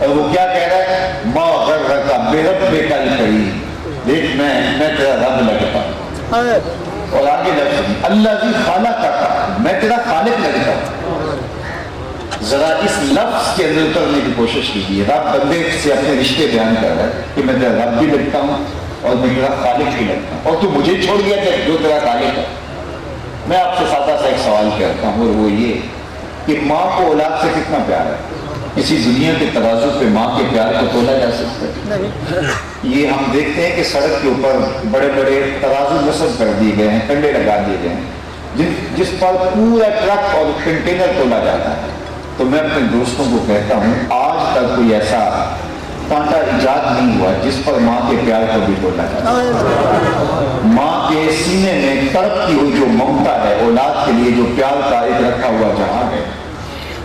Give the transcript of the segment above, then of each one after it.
اور وہ کیا کہہ رہا ہے؟ ما غرک بربک الکریم، دیکھ میں تیرا رب لگتا ہوں، اور آگے لفظ الذی خلقک، میں تیرا خالق لگتا ہوں۔ ذرا اس لفظ کے اندر اترنے کی کوشش کیجیے۔ رب بندے سے اپنے رشتے بیان کر رہا ہے کہ میں تیرا رب بھی لگتا ہوں اور میں تیرا خالق بھی لگتا ہوں، اور تو مجھے چھوڑ دیا کہ جو تیرا خالق ہے۔ میں آپ سے سادہ سا ایک سوال کرتا ہوں، اور وہ یہ کہ ماں کو اولاد سے کتنا پیار ہے؟ کسی دنیا کے ترازو پہ ماں کے پیار کو تولا جا سکتا ہے؟ یہ ہم دیکھتے ہیں کہ سڑک کے اوپر بڑے بڑے ترازو نصب کر دیے گئے ہیں، کنڈے لگا دیے گئے ہیں، جس پر پورا ٹرک اور کنٹینر تولا جاتا ہے۔ تو میں اپنے دوستوں کو کہتا ہوں، آج تک کوئی ایسا کانٹا ایجاد نہیں ہوا جس پر ماں کے پیار کو بھی تولا جاتا ہے۔ ماں کے سینے میں تڑپتی ہوئی جو ممتا ہے، اولاد کے لیے جو پیار کا ایک رکھا ہوا جہاں ہے،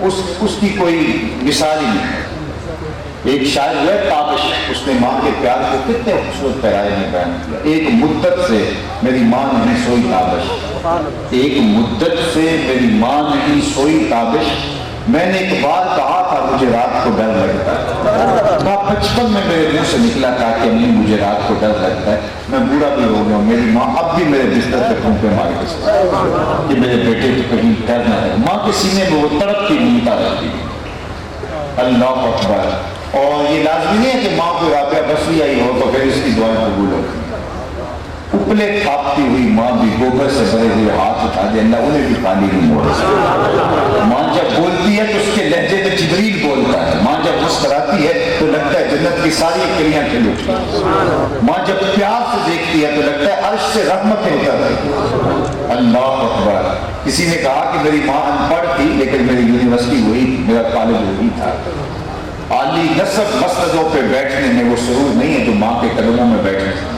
اس کی کوئی مثال ہی نہیں ہے۔ ایک شاعر ہوئے تابش، اس نے ماں کے پیار کو کتنے خوبصورت پیرائے میں بیان کیا۔ ایک مدت سے میری ماں نہیں سوئی تابش، ایک مدت سے میری ماں نہیں سوئی تابش، میں نے ایک بار کہا تھا مجھے رات کو ڈر لگتا ہے، ماں بچپن میں میرے منہ سے نکلا تھا کہ امی مجھے رات کو ڈر لگتا ہے۔ میں بوڑھا بھی ہو گیا ہوں، میری ماں اب بھی میرے بستر پہ پھونکے مار کے کہ میرے بیٹے کو کہیں ڈر نہ لگے۔ ماں کے سینے میں وہ تڑپ کی ممتا رہتی ہے۔ اللہ اکبر۔ اور یہ لازمی نہیں ہے کہ ماں کو رابعہ بسری آئی ہو تو پھر اس کی دعائیں قبول ہوتی ہیں۔ اپلے کھاپتی ہوئی ماں بھی گوبر سے بھرے ہوئے ہاتھ اٹھا دے، اللہ انہیں بھی پانی نہیں موڑ سکتا۔ ماں جب بولتی ہے تو اس کے لہجے میں جبریل بولتا ہے، ماں جب مسکراتی ہے تو لگتا ہے جنت کی ساری کلیاں کھل اٹھی، ماں جب پیار سے دیکھتی ہے تو لگتا ہے عرش سے رحمتیں اتر رہی۔ اللہ اکبر۔ کسی نے کہا کہ میری ماں ان پڑھ تھی لیکن میری یونیورسٹی وہی تھی، میرا کالج وہی تھا۔ عالی نصب مسندوں پہ بیٹھنے میں وہ سرور نہیں ہے جو ماں کے قدموں میں بیٹھنے سے۔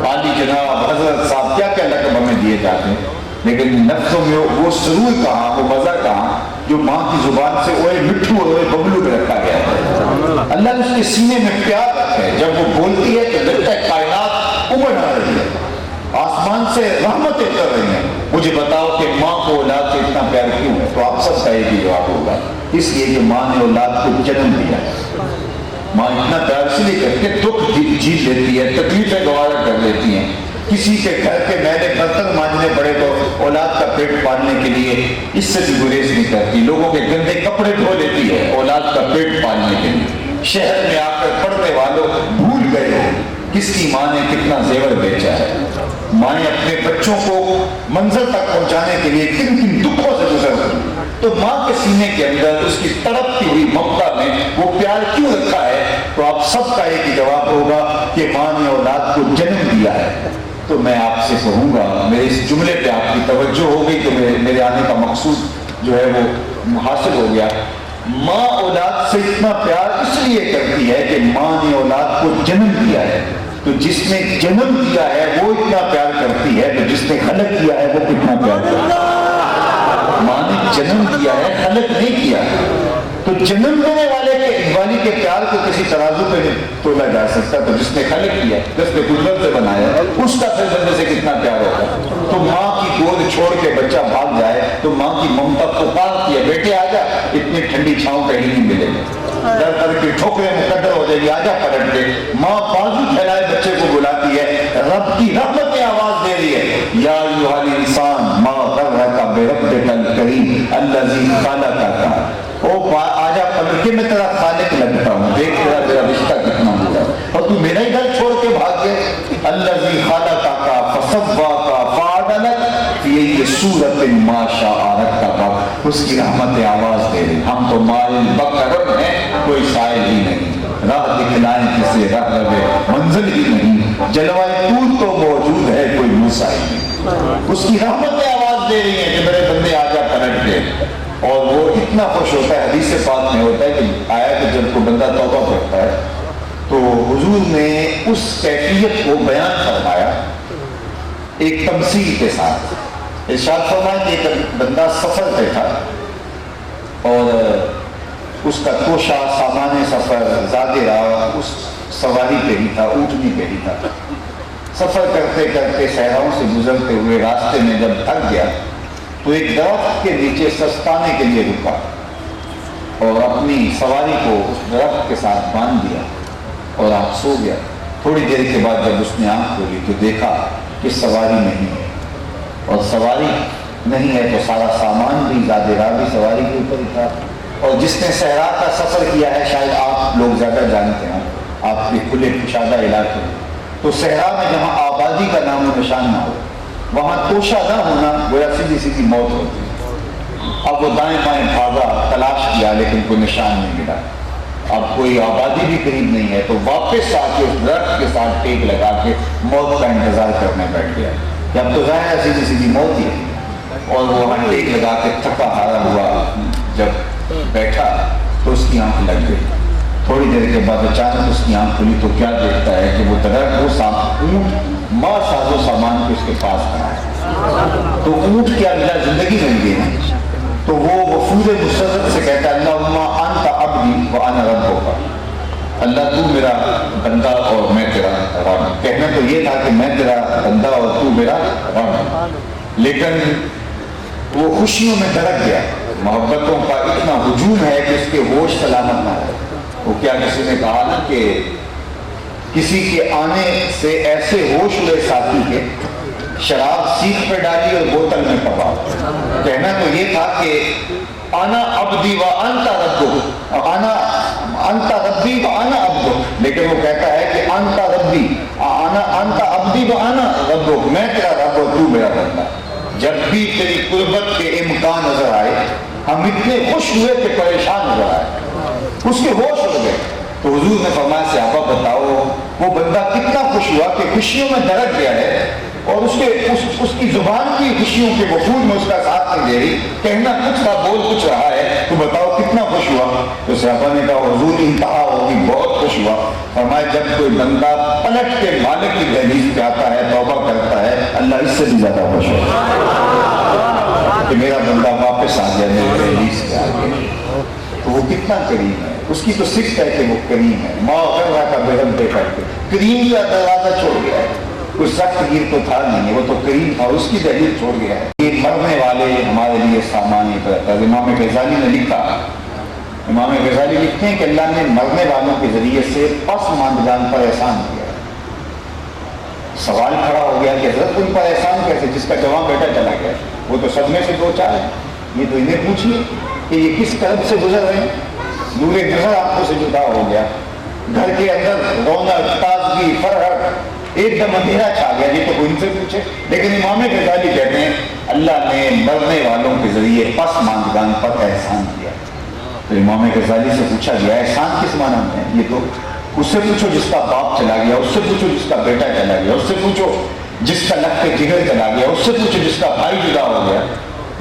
عالی جناب حضرت صاحب کیا کیا لقب ہمیں دیے جاتے ہیں، لیکن نفسوں میں وہ سرور کہاں، وہ مزہ کہاں جو ماں کی زبان سے اوے مٹھو اور اوے ببلو میں رکھا گیا ہے۔ اللہ نے اس کے سینے میں پیار رکھا ہے، جب وہ بولتی ہے تو لگتا ہے کائنات ابھر آ رہی ہے، آسمان سے رحمتیں کر رہی ہیں۔ مجھے بتاؤ کہ ماں کو اولاد سے اتنا پیار کیوں ہے؟ تو آپ سب کا ایک ہی جواب ہوگا، اس لیے کہ ماں نے اولاد کو جنم دیا ہے۔ ماں اتنا پیار اس لیے کر کے دکھ جیت لیتی ہے، تکلیفیں گوارا کر لیتی ہیں۔ کسی کے گھر کے میلے برتن مانجنے پڑے تو اولاد کا پیٹ پالنے کے لیے اس سے بھی گریز نہیں کرتی، لوگوں کے گندے کپڑے دھو لیتی ہے اولاد کا پیٹ پالنے کے لیے۔ شہر میں آ کر پڑھنے والوں بھول گئے ہو کس کی ماں نے کتنا زیور بیچا ہے۔ مائیں اپنے بچوں کو منزل تک پہنچانے کے لیے کن کن دکھوں سے گزر رہی، تو ماں کے سینے کے اندر اس کی تڑپتی ہوئی ممتا میں وہ پیار کیوں رکھا ہے؟ تو آپ سب کا ایک ہی جواب ہوگا کہ ماں نے اولاد کو جنم دیا ہے۔ تو میں آپ سے کہوں گا، میرے اس جملے پہ آپ کی توجہ ہو گئی تو میرے آنے کا مقصود جو ہے وہ حاصل ہو گیا۔ ماں اولاد سے اتنا پیار اس لیے کرتی ہے کہ ماں نے اولاد کو جنم دیا ہے، تو جس نے جنم دیا ہے وہ اتنا پیار کرتی ہے، تو جس نے خلق کیا ہے وہ کتنا پیار کرتی ہے۔ ماں نے جنم دیا ہے، خلق نہیں کیا، تو جنم دینے والی کے پیار کو کسی ترازو پہ تولا جا سکتا، تو جس نے خلق کیا، جس نے قدرت سے بنایا، اس کا پھر بندے سے کتنا پیار ہوگا۔ تو ماں کی گود چھوڑ کے بچہ بھاگ جائے تو ماں کی ممتا پکارتی ہے، بیٹے آ جا، اتنی ٹھنڈی چھاؤں کہیں نہیں ملے گی، در در کی ٹھوکریں مقدر ہو جائے گی، آ جا پلٹ کے۔ ماں بازو پھیلائے بچے کو بلاتی ہے، رب کی رحمتیں آواز دے رہی ہے، یا ایھا الانسان ما غرک بربک الکریم الذی خلقک، او آجا پلٹ کے میں تیرا خالق لگتا ہوں، دیکھ تیرا رشتہ کتنا ہوتا ہے، اور تو میرا ہی گھر چھوڑ کے بھاگ گئے۔ الذی خلقک فسواک فعدلک فی صورت ما شاء رکبک، اس کی رحمتیں آواز دے رہی۔ ہم تو مائل بکرم ہیں، کوئی سائل ہی نہیں، راہ دکھلائیں کسے راہ رہے منزل ہی نہیں، جلوائے طور تو موجود ہے کوئی موسیٰ ہی نہیں۔ اس کی رحمتیں آواز دے رہی ہیں کہ میرے بندے آجا پلٹ گئے، اور وہ اتنا خوش ہوتا ہے، حدیث پاک میں ہوتا ہے کہ آیا کہ جب کوئی بندہ توبہ کرتا ہے تو حضور نے اس کیفیت کو بیان فرمایا ایک تمثیل کے ساتھ۔ ارشاد فرمایا کہ ایک بندہ سفر پہ تھا اور اس کا توشہ سامان سفر زیادہ رہا، اس سواری پہ ہی تھا، اونٹنی پہ ہی تھا۔ سفر کرتے کرتے صحراؤں سے گزرتے ہوئے راستے میں جب تھک گیا تو ایک درخت کے نیچے سستانے کے لیے رکا، اور اپنی سواری کو اس درخت کے ساتھ باندھ دیا اور آپ سو گیا۔ تھوڑی دیر کے بعد جب اس نے آنکھ کھولی تو دیکھا کہ سواری نہیں ہے، اور سواری نہیں ہے تو سارا سامان بھی زیادہ راہ بھی سواری کے اوپر ہی تھا۔ اور جس نے صحرا کا سفر کیا ہے، شاید آپ لوگ زیادہ جانتے ہیں، آپ کے کھلے کشادہ علاقے، تو صحرا میں جہاں آبادی کا نام و نشان نہ ہو، وہاں توشہ نہ ہونا گویا سیدھی سیدھی موت ہوتی ہے۔ اب وہ دائیں بائیں بھاگا، تلاش کیا، لیکن کوئی نشان نہیں ملا۔ اب کوئی آبادی بھی قریب نہیں ہے، تو واپس آ کے اس درخت کے ساتھ ٹیک لگا کے موت کا انتظار کرنے بیٹھ گیا کہ اب تو ظاہر ہے سیدھی سیدھی موت ہی ہے۔ اور وہ وہاں ٹیک لگا کے تھکا ہارا ہوا جب بیٹھا تو اس کی آنکھ لگ گئی۔ تھوڑی دیر کے بعد اچانک اس کی آنکھ کھلی تو کیا دیکھتا ہے کہ وہ درخت وہ اونٹ ماں ساز و سامان کو اس کے پاس کھڑا ہے۔ تو اونٹ کیا ملا؟ زندگی مل گئی نا۔ تو وہ وفود مسرت سے کہتا ہے اللہم انت عبدی وانا ربک، اللہ تو میرا بندہ اور میں تیرا رب۔ کہنا تو یہ تھا کہ میں تیرا بندہ اور تو میرا رب، لیکن وہ خوشیوں میں دھڑک گیا۔ محبتوں کا اتنا ہجوم ہے کہ اس کے ہوش سلامت نہ ہو۔ وہ کیا کسی نے کہا نا کہ کسی کے آنے سے ایسے ہوش ہوئے ساتھی کے شراب سیخ پہ ڈالی اور بوتل میں پکا۔ کہنا تو یہ تھا کہ انا عبدی و انت ربک، انت ربی و انا عبدک، لیکن وہ کہتا ہے کہ انت ربی انت عبدی و انا ربک، میں تیرا رب اور تو میرا بندہ۔ جب بھی تیری قربت کے امکان نظر آئے ہم اتنے خوش ہوئے کہ پریشان نظر آئے، اس کے ہوش ہو گئے۔ تو حضور نے فرمایا صحابہ بتاؤ وہ بندہ کتنا خوش ہوا کہ خوشیوں میں دھڑک گیا ہے، اور اس کی زبان کی خوشیوں کے وفود میں اس کا ساتھ نہیں دے رہی، کہنا کچھ تھا بول کچھ رہا ہے، تو بتاؤ کتنا خوش ہوا۔ تو صحابہ نے کہا حضور انتہا ہوگی، بہت خوش ہوا۔ فرمایا جب کوئی بندہ پلٹ کے مالک کی دہلیز پہ آتا ہے، توبہ کرتا ہے، اللہ اس سے بھی زیادہ خوش ہوتا ہے کہ میرا بندہ واپس آ گیا میرے دہلیز پہ آ گیا۔ تو وہ کتنا کریم ہے، اس کی تو صفت ہے کہ وہ کریم ہے۔ ماں کر رہا تھا بے دے کر کے کریم کا دروازہ چھوڑ گیا ہے، کوئی سخت گیر تو تھا نہیں، وہ تو کریم تھا، اس کی دہلیز چھوڑ گیا ہے۔ یہ مرنے والے ہمارے لیے سامان ہی کرتا ہے۔ امام غزالی نے لکھا، امام غزالی لکھتے ہیں کہ اللہ نے مرنے والوں کے ذریعے سے پسماندگان پر احسان کیا۔ سوال کھڑا ہو گیا کہ حضرت ان پر احسان کیسے، جس کا جوان بیٹا چلا گیا، وہ تو صدمے سے دو چار ہے، یہ تو انہیں پوچھیے کہ یہ کس کرب سے گزر رہے ہیں، نور نظر آنکھوں سے جدا ہو گیا، گھر کے اندر رونق تازگی فرحت، ایک دم اندھیرا چھا گیا، یہ تو کوئی ان سے پوچھے۔ لیکن امام غزالی کہتے ہیں اللہ نے مرنے والوں کے ذریعے پسماندگان پر احسان کیا۔ تو امام غزالی سے پوچھا گیا احسان کس معنی میں ہے؟ یہ تو اس سے پوچھو جس کا باپ چلا گیا، اس سے پوچھو جس کا بیٹا چلا گیا، اس سے پوچھو جس کا لخت جگر چلا گیا، اس سے پوچھو جس کا بھائی جدا ہو گیا،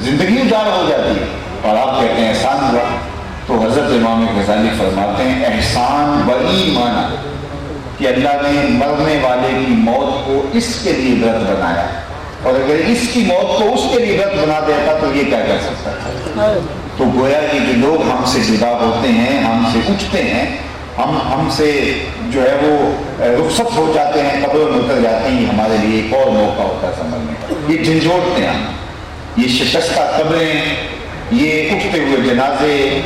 زندگی اجاڑ ہو جاتی ہے، اور آپ کہتے ہیں احسان ہوا۔ تو حضرت امام غزالی فرماتے ہیں احسان بڑی معنی کہ اللہ نے مرنے والے کی موت کو اس کے لیے عبرت بنایا، اور اگر اس کی موت کو اس کے لیے عبرت بنا دیتا تو یہ کیا کر سکتا ہے؟ تو گویا کہ جو لوگ ہم سے جدا ہوتے ہیں، ہم سے اٹھتے ہیں، ہم سے جو ہے وہ رخصت ہو جاتے ہیں، قبروں میں اتر جاتے ہیں، یہ ہمارے لیے ایک اور موقع ہوتا ہے سمجھنے کا۔ یہ جھنجھوڑتے ہیں، یہ شکستہ قبریں، یہ اٹھتے ہوئے جنازے،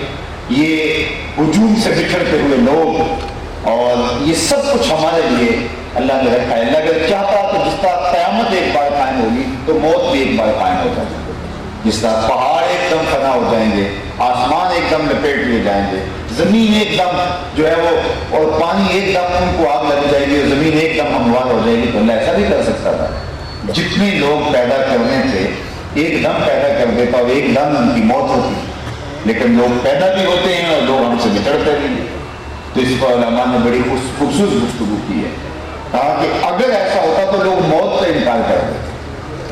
یہ ہجوم سے بچھڑتے ہوئے لوگ، اور یہ سب کچھ ہمارے لیے اللہ نے رکھا ہے۔ اللہ اگر چاہتا تو جس طرح قیامت ایک بار قائم ہوگی تو موت بھی ایک بار قائم ہو جائے گی، جس طرح پہاڑ ایک دم فنا ہو جائیں گے، آسمان ایک دم لپیٹ لیے جائیں گے، زمین ایک دم جو ہے وہ اور پانی ایک دم ان کو آگ لگ جائے گی، اور زمین ایک دم ہموار ہو جائے گی، تو اللہ ایسا بھی کر سکتا تھا۔ جتنے لوگ پیدا کرنے تھے ایک دم پیدا کر دیتا اور ایک دم ان کی موت ہوتی، لیکن لوگ پیدا بھی ہوتے ہیں اور لوگ ہم سے بچھڑتے بھی ہیں۔ تو اس پر علماء نے بڑی خوبصورت گفتگو کی ہے، کہا کہ اگر ایسا ہوتا تو لوگ موت کا انکار کرتے،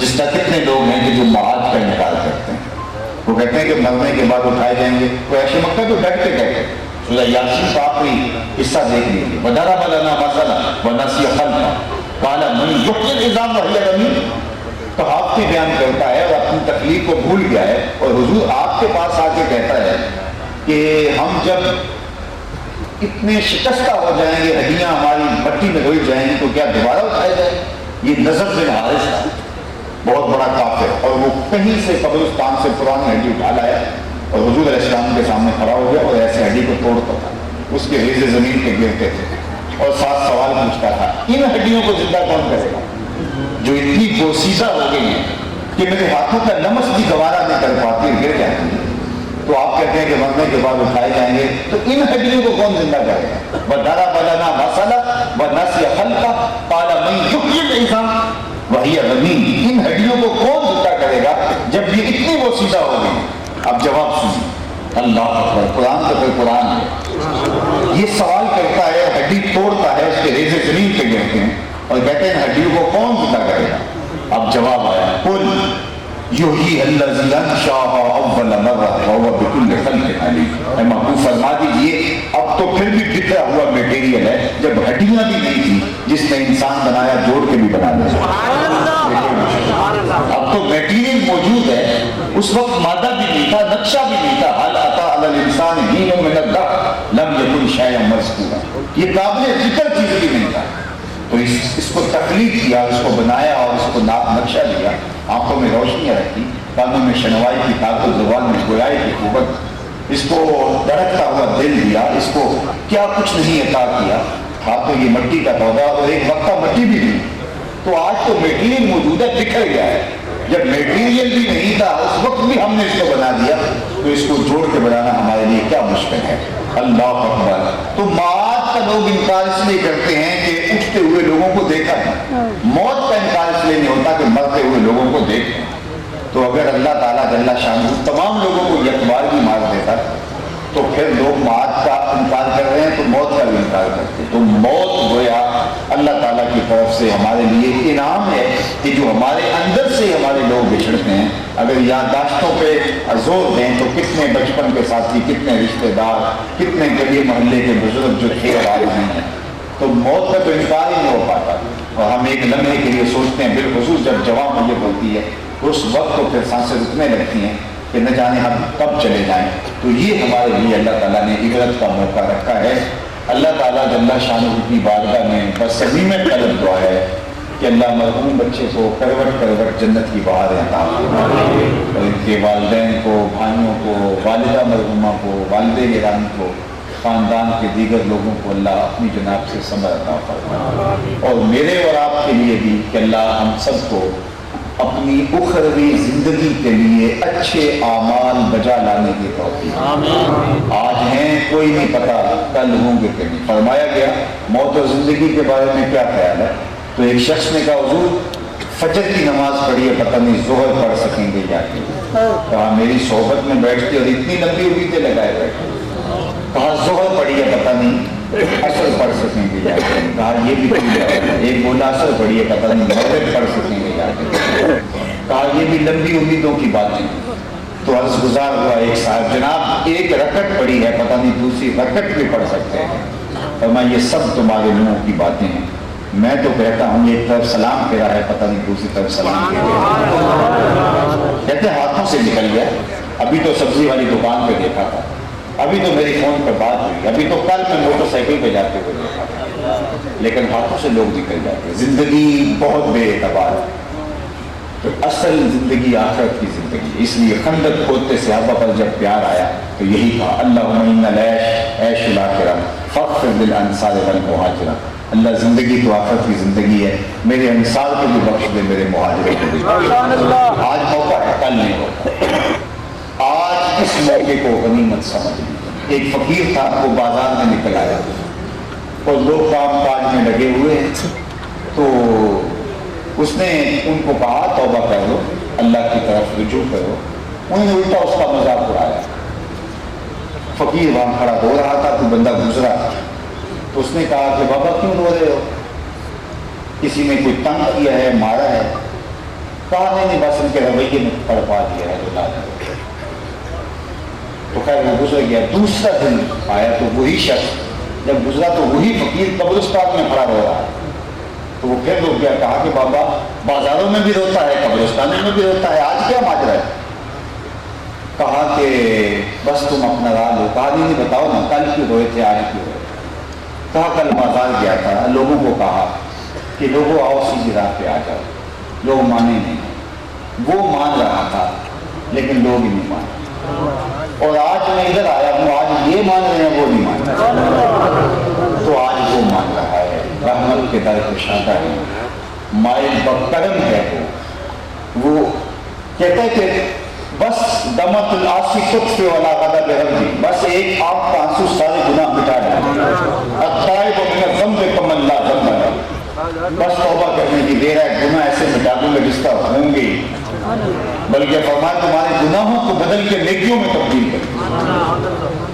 جس طرح کتنے لوگ ہیں کہ جو معاد کا انکار کرتے ہیں، وہ کہتے ہیں کہ مرنے کے بعد اٹھائے جائیں گے۔ وہ ایسے مکہ تو ڈٹ کے کہتے ہیں، سورہ یاسین کا آخری حصہ دیکھ لیجیے، وَضَرَبَ لَنَا مَثَلًا وَنَسِیَ خَلْقَهُ قَالَ مَنْ يُحْيِي الْعِظَامَ وَهِيَ رَمِيمٌ۔ تو آپ کی بیان کرتا ہے اور اپنی تخلیق کو بھول گیا ہے، اور حضور آپ کے پاس آ کے کہتا ہے کہ ہم جب اتنے شکستہ ہو جائیں گے، ہڈیاں ہماری مٹی میں دھل جائیں گی، تو کیا دوبارہ اٹھائے جائیں؟ یہ نضر بن حارث تھا، بہت بڑا کافر، اور وہ کہیں سے قبرستان سے پرانی ہڈی اٹھا لایا اور حضور علیہ السلام کے سامنے کھڑا ہو گیا اور ایسے ہڈی کو توڑتا تھا، اس کے ریزے زمین پہ گرتے تھے اور 7 سوال پوچھتا تھا، ان ہڈیوں کو زندہ کون کرے گا جو اتنی پوسیدہ ہو گئی ہیں کہ میرے ہاتھوں کا لمس بھی گوارا نہیں کر پاتی، گر جاتی ہے؟ تو آپ کہتے ہیں کہ مرنے کے بعد اٹھائے جائیں گے، تو ان ہڈیوں کو کون زندہ کرے گا؟ وَضَرَبَ لَنَا مَثَلًا وَنَسِيَ خَلْقَهُ قَالَ مَن يُحْيِي الْعِظَامَ وَهِيَ رَمِيمٌ۔ ان ہڈیوں کو کون زندہ کرے گا جب یہ اتنی وسیدہ ہو گئی؟ اب جواب سنیے، اللہ اکبر، قرآن تو پھر قرآن ہے۔ یہ سوال کرتا ہے، ہڈی توڑتا ہے، اس کے ریزے زمین پہ گرتے ہیں اور کہتے ہیں ہڈیوں کو کون زندہ کرے گا؟ اب جواب آیا، قُلْ یحییھا الذی انشأھا اول مرہ وہو بکل خلق علیم۔ اے محبوب فرما دیجئے اب تو پھر بھی بکھرا ہوا میٹیریل ہے، جب ہڈیاں بھی نہیں تھی جس نے انسان بنایا جوڑ کے بھی بنا دیا۔ اب تو میٹیریل موجود ہے، اس وقت مادہ بھی نہیں تھا، نقشہ بھی نہیں تھا۔ هل اتى على الانسان حين من الدهر لم يكن شيئا مذکورا، یہ قابل ذکر چیز بھی نہیں تھا، تو اس کو تخلیق کیا، اس کو بنایا اور اس کو نقشہ دیا، آنکھوں میں روشنیاں رکھی، کانوں میں شنوائی کی طاقت، زبان میں گویائی کی قوت، اس کو دھڑکتا ہوا دل دیا، اس کو کیا کچھ نہیں عطا کیا۔ تھا تو یہ مٹی کا پودا اور ایک وقت مٹی بھی نہیں، تو آج تو میٹیریل موجود ہے، بکھر گیا ہے۔ جب میٹیریل بھی نہیں تھا اس وقت بھی ہم نے اس کو بنا دیا، تو اس کو جوڑ کے بنانا ہمارے لیے کیا مشکل ہے۔ اللہ اکبر۔ تو موت کا لوگ انکار اس لیے کرتے ہیں کہ اٹھتے ہوئے لوگوں کو دیکھا ہے، موت کا انکار اس لیے نہیں ہوتا کہ مرتے ہوئے لوگوں کو دیکھیں۔ تو اگر اللہ تعالیٰ جل شانہ تمام لوگوں کو یکبار بھی مار دیتا تو پھر لوگ موت کا انکار کر رہے ہیں تو موت کا بھی انکار کرتے۔ تو موت گویا اللہ تعالیٰ کی طرف سے ہمارے لیے انعام ہے کہ جو ہمارے اندر سے ہمارے لوگ بچھڑتے ہیں، اگر یادداشتوں پہ زور دیں تو کتنے بچپن کے ساتھی، کتنے رشتہ دار، کتنے گلی محلے کے بزرگ جو تھے اور آج نہیں ہیں، تو موت کا تو انکار ہی نہیں ہو پاتا۔ اور ہم ایک لمحے کے لیے سوچتے ہیں، بالخصوص جب جوان میت ہوتی ہے اس وقت تو پھر سانسیں رکنے لگتی ہیں کہ نہ جانے ہم کب چلے جائیں۔ تو یہ ہمارے لیے اللہ تعالیٰ نے عبرت کا موقع رکھا ہے۔ اللہ تعالیٰ جل شانہ کی بارگاہ میں بس صحیح میں طلب دعا ہے کہ اللہ مرحوم بچے کو کروٹ کروٹ جنت کی بہاریں عطا فرمائے، اور ان کے والدین کو، بھائیوں کو، والدہ مرحومہ کو، والد گرامی کو، خاندان کے دیگر لوگوں کو اللہ اپنی جناب سے صبر عطا فرمائے، اور میرے اور آپ کے لیے بھی کہ اللہ ہم سب کو اپنی اخروی زندگی کے لیے اچھے اعمال بجا لانے کی توفیق۔ آج ہیں کوئی نہیں پتا کل ہوں گے کہ نہیں۔ فرمایا گیا موت اور زندگی کے بارے میں کیا خیال ہے؟ تو ایک شخص نے کہا حضور فجر کی نماز پڑھی ہے، پتہ نہیں ظہر پڑھ سکیں گے یا نہیں۔ کہا میری صحبت میں بیٹھ کے اور اتنی لمبی امیدیں لگائے بیٹھے۔ کہا ظہر پڑھی ہے، پتہ نہیں اثر پڑھ سکیں گے یا نہیں۔ کہا یہ بھی ٹھیک ہے۔ ایک بولا اثر پڑھی ہے، پتہ نہیں مغرب پڑھ سکیں گے یا نہیں۔ کہا یہ بھی لمبی امیدوں کی باتیں۔ تو عرض گزار ہوا ایک صاحب، جناب ایک رکعت پڑھی ہے، پتہ نہیں دوسری رکعت بھی پڑھ سکتے ہیں۔ فرمایا یہ سب تمہارے منہوں کی باتیں ہیں، میں تو کہتا ہوں ایک طرف سلام پھیرا ہے، پتہ نہیں دوسری طرف سلام پھیرا۔ کہتے ہاتھوں سے نکل گیا۔ ابھی تو سبزی والی دکان پہ دیکھا تھا، ابھی تو میری فون پر بات ہوئی، ابھی تو کل میں موٹر سائیکل پہ جاتے ہوئے دیکھا تھا، لیکن ہاتھوں سے لوگ نکل جاتے ہیں۔ زندگی بہت بے اعتبار ہے، تو اصل زندگی آخرت کی زندگی۔ اس لیے خندق کھودتے صحابہ پر جب پیار آیا تو یہی کہا اللہم ان العیش عیش الاخرہ فاغفر للانصار والمہاجرہ۔ اللہ زندگی تو آخرت کی زندگی ہے، میرے انصار کو بھی بخش دے، میرے مہاجروں کو بھی۔ آج موقع ہے، کل نہیں ہوتا۔ آج اس موقع کو غنیمت سمجھ لیجیے۔ ایک فقیر تھا، وہ بازار میں نکل آیا اور لوگ کام کاج میں لگے ہوئے ہیں، تو اس نے ان کو کہا توبہ کر لو، اللہ کی طرف رجوع کرو۔ انہوں نے الٹا اس کا مذاق اڑایا۔ فقیر وہاں کھڑا ہو رہا تھا، تو بندہ گزرا تو اس نے کہا کہ بابا کیوں رو رہے ہو؟ کسی نے کوئی تنگ کیا ہے، مارا ہے؟ کہا نہیں بس ان کے رویے میں تڑپا دیا ہے تو تو خیر وہ گزر گیا۔ دوسرا دن آیا تو وہی شخص جب گزرا تو وہی فقیر قبرستان میں کھڑا ہو رہا ہے، تو وہ پھر رک گیا۔ کہا کہ بابا بازاروں میں بھی روتا ہے، قبرستانوں میں بھی روتا ہے، آج کیا ماجرا ہے؟ کہا کہ بس تم اپنا راز ہو۔ کہا نہیں بتاؤ نا، کل کیوں روئے تھے، آج کیوں روئے؟ کہا کل بازار گیا تھا، لوگوں کو کہا کہ لوگوں آؤ سیدھی راہ پہ آ جاؤ، لوگ مانے نہیں۔ وہ مان رہا تھا لیکن لوگ ہی نہیں مانے۔ اور آج میں ادھر آیا ہوں، آج یہ مان رہے ہیں وہ نہیں مان رہے، تو آج وہ مان رہا ہے، رحمت کے در کشادہ ہے، مائل بکرم ہے وہ کہتا ہے کہ بس دمت العاصی خود سے والا غضب ربی، بس ایک آپ کا آنسو سارے گناہ مٹا ڈالے، التائب من الذنب کمن لا ذنب لہ، بس توبہ کرنے کی دیر ہے، گناہ ایسے مٹا دوں گے جس کا ہوں گے، بلکہ فرمایا تمہارے گناہوں کو بدل کے نیکیوں میں تبدیل کر،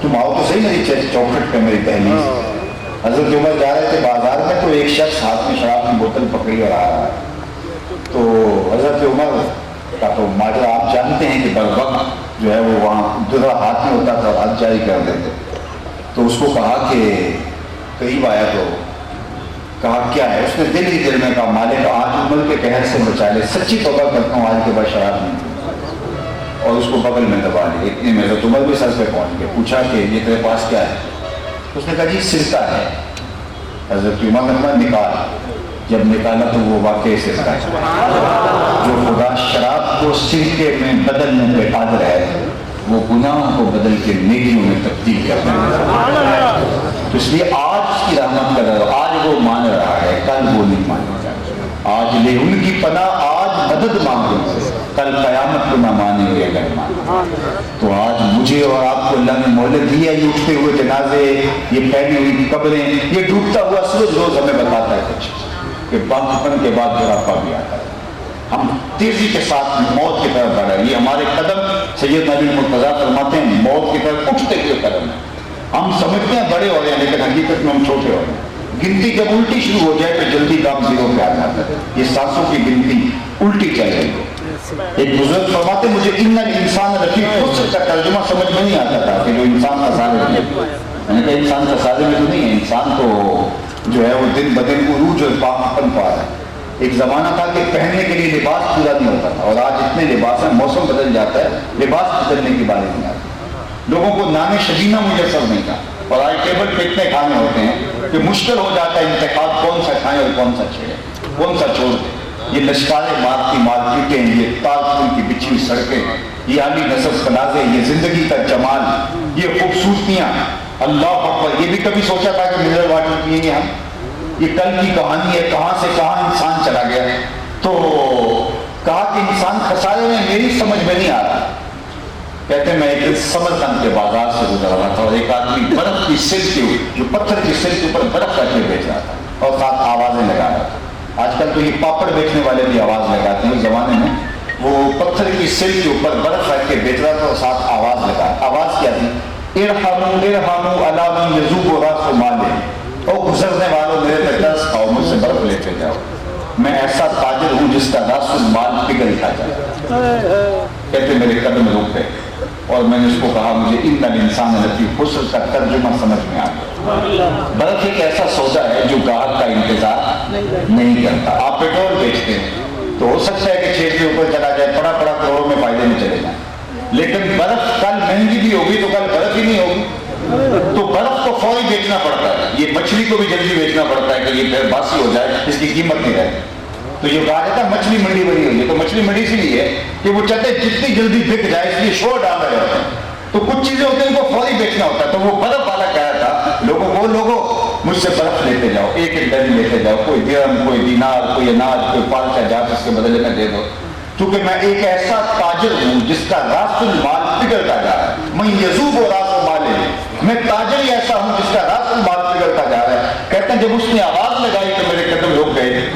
تم آؤ تو صحیح میری چوکھٹ پہ میری دہلیز۔ حضرت عمر جا رہے تھے بازار میں تو ایک شخص ہاتھ میں شراب کی بوتل پکڑی اور آ رہا ہے، تو حضرت عمر کا تو ماجرا آپ جانتے ہیں کہ بروقت جو ہے وہ وہاں دوسرا ہاتھ میں ہوتا تھا اور ہاتھ جاری کر دیتے، تو اس کو کہا کہ قریب آیا تو کہا کیا ہے، اس نے دل ہی دل میں کہا مالک آج عمر کے قہر سے بچا لے، سچی توبہ کرتا ہوں آج کے بعد شراب نہیں، اور اس کو بغل میں دبا لے، اتنے میں حضرت عمر بھی سر پہ پہنچ گئے، پوچھا کہ یہ تیرے پاس کیا ہے، اس نے کہا جی سرکہ ہے، حضرت عمر نے کہا نکال، جب نکالا تو وہ واقعی سرکہ ہے، جو خدا شراب کو سرکے میں بدلنے پہ قادر ہے وہ گناہوں کو بدل کے نیکیوں میں تبدیل کرنا ہے، تو اس لیے آج اس کی رحمت کا در، آج وہ مان رہا ہے، کل وہ نہیں مانے گا، آج لے ان کی پناہ، آج مدد مانگو، کل قیامت کو نہ مانیں گے اگر مانیں، تو آج مجھے اور آپ کو اللہ نے مہلت دی ہے، یہ اٹھتے ہوئے جنازے، یہ پھیلی ہوئی قبریں، یہ ڈوبتا ہوا سورج روز ہمیں بتاتا ہے کچھ کہ باندھپن کے بعد بڑھاپا بھی آتا ہے، ہم تیزی کے ساتھ موت کی طرف بڑھ رہے ہیں، یہ ہمارے قدم سیدنا علی مرتضیٰ فرماتے ہیں موت کی طرف اٹھتے ہوئے قدم ہے، ہم سمجھتے ہیں بڑے ہو رہے ہیں لیکن حقیقت میں ہم چھوٹے ہو رہے ہیں، گنتی جب الٹی شروع ہو جائے تو جلدی کام زیرو پہ آ جاتا ہے، یہ سانسوں کی گنتی الٹی چل رہی ہے۔ ایک بزرگ فرماتے مجھے ان الانسان لفی خسر کا ترجمہ سمجھ میں نہیں آتا تھا کہ جو انسان خسارے میں ہے، میں نے کہا انسان خسارے میں تو نہیں ہے، انسان تو جو ہے وہ دن بدن عروج اور پاکپن پا رہا ہے، ایک زمانہ تھا کہ پہننے کے لیے لباس پورا نہیں ہوتا تھا، اور آج اتنے لباس ہیں، موسم بدل جاتا ہے لباس بدلنے کی باری نہیں آتی، لوگوں کو نان شبینہ میسر نہیں تھا، اور آج ٹیبل پہ اتنے کھانے ہوتے ہیں کہ مشکل ہو جاتا ہے انتخاب کون سا کھائیں اور کون سا چھوڑیں، کون سا چھوڑ دیں، یہ لشکارے مارتی مارکیٹیں، یہ تاج پل کی بچھی ہوئی سڑکیں، یہ عالی نصب پلازے، یہ زندگی کا جمال، یہ خوبصورتیاں، اللہ اکبر، یہ بھی کبھی سوچا تھا کہ منرل واٹر پیئیں گے ہم، یہ کل کی کہانی ہے، کہاں سے کہاں انسان چلا گیا، تو کہا کہ انسان خسارے میں، میری سمجھ میں نہیں آ رہا، کہتے ہیں میں ایک سمرقند کے بازار سے گزر رہا تھا اور ایک آدمی برف کی سلک کے جو پتھر کی سلک کے اوپر برف رکھ کے بیچ رہا تھا اور ساتھ آوازیں لگا رہا تھا، آج کل تو یہ پاپڑ بیچنے والے بھی آواز لگاتے ہیں، اس زمانے میں وہ پتھر کی سلک کے اوپر برف رکھ کے بیچ رہا تھا اور ساتھ آواز لگا، آواز کیا تھی، ارحموا ارحموا علی من یذوب راس مالہ، او گزرنے والوں میرے پہ ترس کھاؤ، مجھ سے برف لے کے جاؤ، میں ایسا تاجر ہوں جس کا راس المال پگھل کھا جائے، کہتے میرے قدم رک گئے، اور میں نے اس کو کہا مجھے ان الانسان لفی خسر کا ترجمہ سمجھ میں آ گیا، برف ایک ایسا سودا ہے جو گاہک کا انتظار نہیں کرتا، آپ پیٹرول بیچتے ہیں تو ہو سکتا ہے کہ چھیڑ کے اوپر چلا جائے، پڑا پڑا کروڑوں میں فائدے میں چلے جائیں، لیکن برف کل مہنگی بھی ہوگی تو کل برف ہی نہیں ہوگی، تو برف کو فوری بیچنا پڑتا ہے، یہ مچھلی کو بھی جلدی بیچنا پڑتا ہے کہ یہ پھر باسی ہو جائے، اس کی قیمت نہیں رہتی، تو یہ کہا جاتا ہے مچھلی منڈی بنی ہوئی ہے، تو مچھلی منڈی اس لیے ہے کہ وہ چاہتے ہیں جتنی جلدی بک جائے، اس لیے شور ڈال رہے ہوتے ہیں، تو کچھ چیزیں ہوتی ہیں ان کو فوری بیچنا ہوتا ہے، تو وہ برف والا کہا تھا لوگوں مجھ سے برف لیتے جاؤ، ایک ایک ڈن لیتے جاؤ، کوئی درہم، کوئی دینار، کوئی اناج، کوئی پالچا جات اس کے بدلے میں دے دو، کیونکہ میں ایک ایسا تاجر ہوں جس کا راس المال پگھلتا جا رہا ہے، میں یذوب راس المال، میں تاجر ہی ایسا ہوں جس کا راس المال پگھلتا جا رہا ہے، کہتے ہیں جب اس نے آواز لگائی تو میرے قدم رک گئے،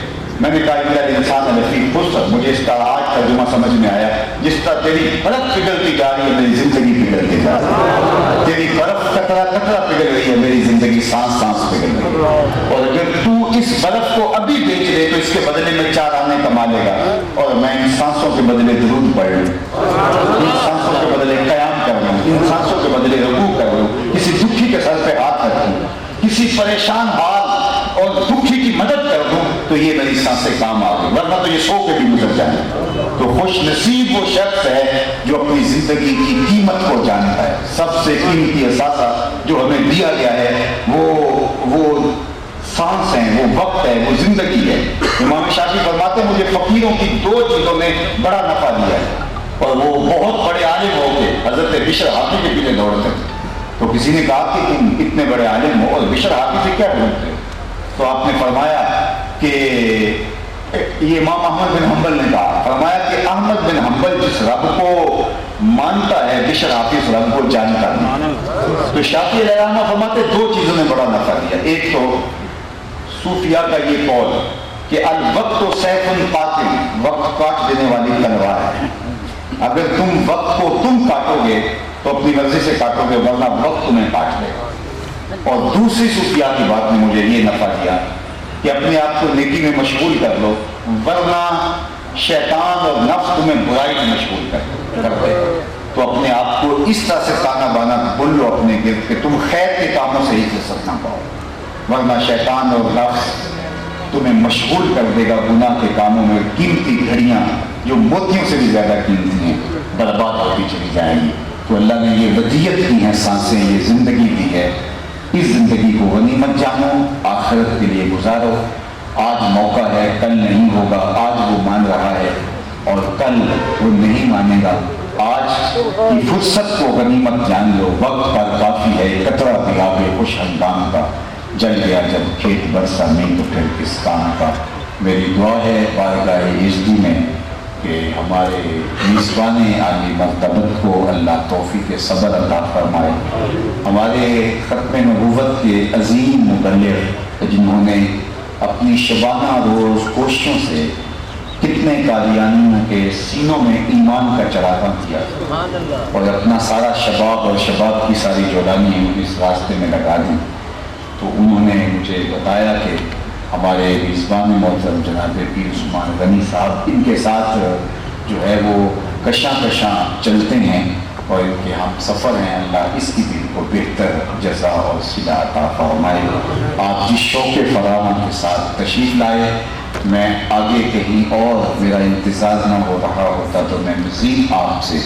میں نے کہا ان الانسان لفی خسر، مجھے اس کا آج ترجمہ سمجھ میں آیا، جس طرح تیری برف پگھلتی جا رہی ہے میری زندگی پگھلتی جا رہی ہے، تیری برف قطرہ قطرہ پگھل رہی ہے میری زندگی سانس سانس پگھل رہی ہے، اور اگر تو اس برف کو ابھی بیچ دے تو اس کے بدلے میں 4 آنے کما لے گا، اور میں ان سانسوں کے بدلے درود پڑھ لوں، ان سانسوں کے بدلے قیام کر لوں، ان سانسوں کے بدلے رکوع کر لوں، کسی دکھی کے سر پہ ہاتھ رکھوں، کسی پریشان حال اور دکھی کی مدد کر دوں، تو یہ میری سانسیں کام آ گئی، ورنہ تو یہ سو کے بھی گزر جائیں۔ تو خوش نصیب وہ شخص ہے جو اپنی زندگی کی قیمت کو جانتا ہے، سب سے قیمتی اثاثہ جو ہمیں دیا گیا ہے وہ سانس ہے، وہ وقت ہے، وہ زندگی ہے۔ امام شافعی فرماتے ہیں مجھے فقیروں کی 2 چیزوں نے بڑا نفع دیا ہے، اور وہ بہت بڑے عالم ہو کے حضرت بشر حافظ کے پیچھے دوڑتے تھے. تو کسی نے کہا کہ تم اتنے بڑے عالم ہو اور بشر حافظ سے کیا ڈھونڈتے ہو؟ تو آپ نے فرمایا کہ یہ امام احمد بن حنبل نے کہا، فرمایا کہ احمد بن حنبل جس رب کو مانتا ہے بشر حافظ رب کو جانتا نہیں. تو شافعی علیہ الرحمہ فرماتے دو چیزوں نے بڑا نفع دیا. ایک تو صوفیاء کا یہ قول کہ الوقت سیف قاتل، وقت کاٹ دینے والی تلوار ہے. اگر تم وقت کو تم کاٹو گے تو اپنی مرضی سے کاٹو گے، ورنہ وقت تمہیں کاٹ لے گا. اور دوسری صوفیاء کی بات نے مجھے یہ نفع دیا کہ اپنے آپ کو نیکی میں مشغول کر لو، ورنہ شیطان اور نفس تمہیں برائی میں مشغول کر دے. تو اپنے آپ کو اس طرح سے تانا بانا بن لو اپنے گرد کہ تم خیر کے کاموں سے ہی فرصت نہ پاؤ، ورنہ شیطان اور نفس تمہیں مشغول کر دے گا گناہ کے کاموں میں. قیمتی گھڑیاں جو موتیوں سے بھی زیادہ قیمتی ہیں برباد ہوتی چلی جائیں گی. تو اللہ نے یہ ودیت کی ہیں سانسیں، یہ زندگی دی ہے، اس زندگی کو غنیمت جانو، آخرت کے لیے گزارو. آج موقع ہے، کل نہیں ہوگا. آج وہ مان رہا ہے اور کل وہ نہیں مانے گا. آج کی فرصت کو غنیمت جان لو. وقت پر کافی ہے، قطرہ بھی آب خوش ہنگام کا، جل گیا جب کھیت برسا نہیں تو پھر کس کام کا. میری دعا ہے بارگاہ یزدی میں کہ ہمارے میزبان عالی مرتبت کو اللہ توفیق صبر عطا فرمائے. ہمارے ختم نبوت کے عظیم مبلغ جنہوں نے اپنی شبانہ روز کوششوں سے کتنے قادیانیوں کے سینوں میں ایمان کا چراغاں کیا اور اپنا سارا شباب اور شباب کی ساری جولانی اس راستے میں لگا دی. تو انہوں نے مجھے بتایا کہ ہمارے میزبان محترم جناب پیر عثمان غنی صاحب ان کے ساتھ جو ہے وہ کشاں چلتے ہیں اور ان کے ہم سفر ہیں. اللہ اس کی بھی کو بہتر جزا اور صلہ عطا فرمائے. آپ جس شوق فراوان کے ساتھ تشریف لائے، میں آگے کہیں اور میرا انتظار نہ ہو رہا ہوتا تو میں مزید آپ سے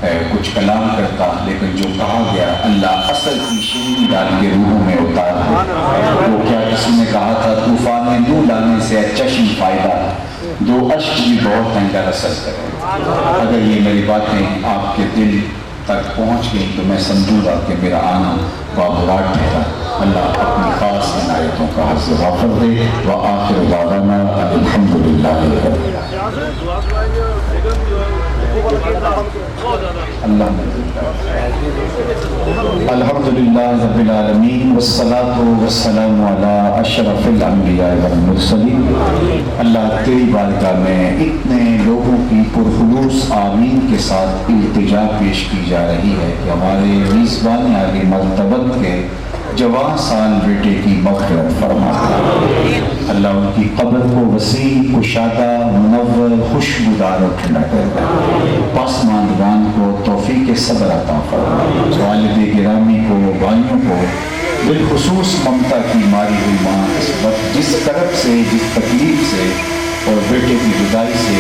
کچھ کلام کرتا، لیکن جو کہا گیا اللہ اصل کی شیرینی ڈال کے روحوں میں اتار دے. وہ کیا کسی نے کہا تھا طوفان میں نور ڈالنے سے چشم فائدہ، دو اشک بھی بہت مہنگا اثر کرے. اگر یہ میری باتیں آپ کے دل تک پہنچ گئی تو میں سمجھوں گا کہ میرا آنا بابرات ٹھہرا. اللہ اپنی خاص عنایتوں کا حاصل غافر دے. وآخر دعوانا الحمدللہ. الحمدللہ رب العالمین والصلاة والسلام علی اشرف الانبیاء والمرسلین. اللہ تیری بارگاہ میں اتنے لوگوں کی پرخلوص آمین کے ساتھ التجا پیش کی جا رہی ہے کہ ہمارے میزبان عالی مرتبت کے جوان سال بیٹے کی مغفرت فرما. اللہ ان کی قبر کو وسیع، کشادہ، منور، خوشبودار اور ٹھنڈا کر دے. پسماندگان کو توفیق صبر عطا فرما. والد گرامی کو، بھائیوں کو، بالخصوص ممتا کی ماری ہوئی ماں اس وقت جس طرف سے، جس تکلیف سے اور بیٹے کی جدائی سے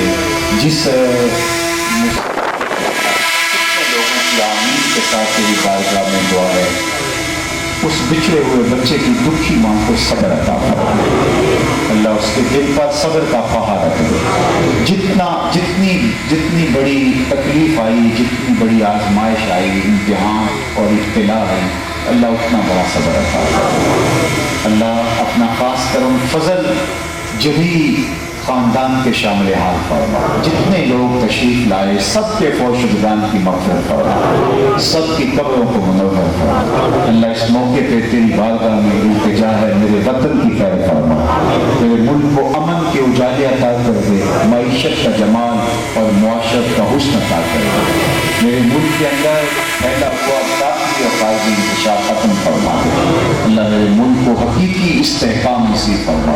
جس لوگوں کی آمین کے ساتھ تیری بارگاہ میں دعا ہے، اس بچھڑے ہوئے بچے کی دکھی ماں کو صبر عطا فرما. اللہ اس کے دل پر صبر کا پہاڑ رکھ دے. جتنی بڑی تکلیف آئی، جتنی بڑی آزمائش آئی، امتحان اور ابتلا ہے، اللہ اتنا بڑا صبر عطا فرما. اللہ اپنا خاص کرم فضل جبھی خاندان کے شامل حال فرما. جتنے لوگ تشریف لائے سب کے فوش شدگان کی مغفرت فرما، سب کی قبروں کو منور فرما. اللہ اس موقع پہ تیری بارگاہ میں التجا ہے، میرے وطن کی خیر فرما. میرے ملک کو امن کے اجالے عطا کر دے، معیشت کا جمال اور معاشرت کا حسن عطا کر دے. میرے ملک کے اندر پھیلا ہوا داخلی اور خارجی انتشار ختم فرما دے. اللہ میرے ملک کو حقیقی استحکام نصیب فرما،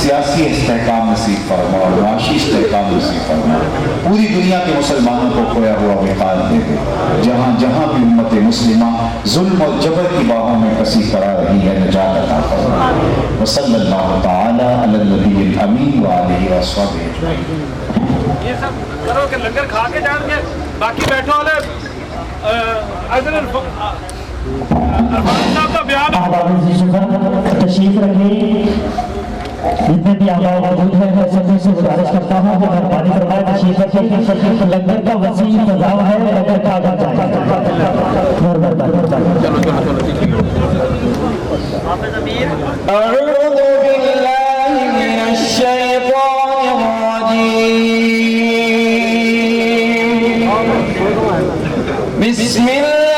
سیاسی استحکام نصیب فرما اور معاشی استحکام نصیب فرما. پوری دنیا کے مسلمانوں کو کھویا ہوا وقار دے دے. جہاں جہاں بھی امت مسلمہ ظلم اور جبر کی باہوں میں پسی کرا رہی ہے، نجات عطا فرما. وصلی اللہ تعالی علی النبی الامین وآلہ وصحبہ اجمعین. یہ سب کرو کہ لنگر کھا کے جان کے باقی بیٹھو والے عرفان صاحب کا بیان آپ تشریف رکھیں. جتنے بھی آبا موجود ہیں میں سبھی سے گزارش کرتا ہوں کہ مہربانی فرمائے تشریف رکھیں، لنگر کا وسیع انتظام ہے، لنگر کھا کر جائیں۔ أعوذ بالله من الشيطان الرجيم بسم الله